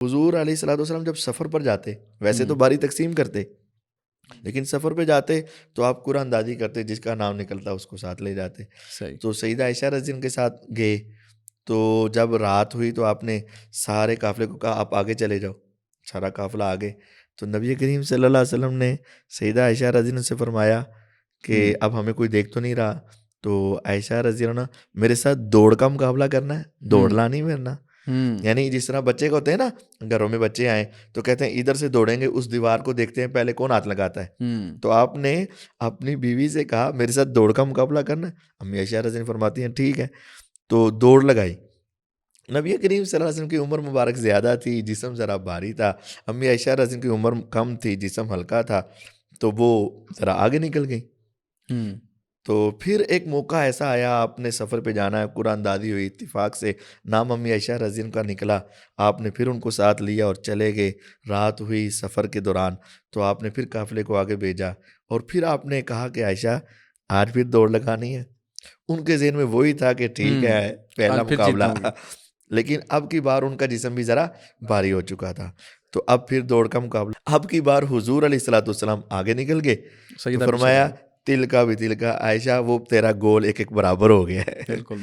حضور علیہ الصلوۃ والسلام جب سفر پر جاتے، ویسے تو باری تقسیم کرتے، لیکن سفر پہ جاتے تو آپ قرآن دادی کرتے، جس کا نام نکلتا اس کو ساتھ لے جاتے. صحیح. تو سیدہ عائشہ رضی اللہ کے ساتھ گئے، تو جب رات ہوئی تو آپ نے سارے قافلے کو کہا آپ آگے چلے جاؤ، سارا قافلہ آگے. تو نبی کریم صلی اللہ علیہ وسلم نے سیدہ عائشہ رضی اللہ سے فرمایا کہ اب ہمیں کوئی دیکھ تو نہیں رہا. تو عائشہ رضی اللہ میرے ساتھ دوڑ کا مقابلہ کرنا ہے، دوڑنا نہیں مرنا. یعنی جس طرح بچے کو ہوتے ہیں نا، گھروں میں بچے آئیں تو کہتے ہیں ادھر سے دوڑیں گے، اس دیوار کو دیکھتے ہیں پہلے کون ہاتھ لگاتا ہے. تو آپ نے اپنی بیوی سے کہا میرے ساتھ دوڑ کا مقابلہ کرنا ہے. امی عائشہ رضی اللہ فرماتی ہیں ٹھیک ہے. تو دوڑ لگائی. نبی کریم صلی اللہ علیہ وسلم کی عمر مبارک زیادہ تھی، جسم ذرا بھاری تھا. امی عائشہ رضی اللہ کی عمر کم تھی، جسم ہلکا تھا، تو وہ ذرا آگے نکل گئی. تو پھر ایک موقع ایسا آیا، آپ نے سفر پہ جانا ہے، قرآن دادی ہوئی، اتفاق سے نام امی عائشہ رضی اللہ کا نکلا. آپ نے پھر ان کو ساتھ لیا اور چلے گئے. رات ہوئی سفر کے دوران، تو آپ نے پھر قافلے کو آگے بھیجا، اور پھر آپ نے کہا کہ عائشہ آج پھر دوڑ لگانی ہے. ان کے ذہن میں وہی تھا کہ ٹھیک ہے پہلا مقابلہ، لیکن اب کی بار ان کا جسم بھی ذرا بھاری ہو چکا تھا. تو اب پھر دوڑ کا مقابلہ، اب کی بار حضور علیہ الصلوۃ والسلام آگے نکل گئے. تو فرمایا تل کا بھی تل کا، عائشہ وہ تیرا گول ایک ایک برابر ہو گیا ہے. بالکل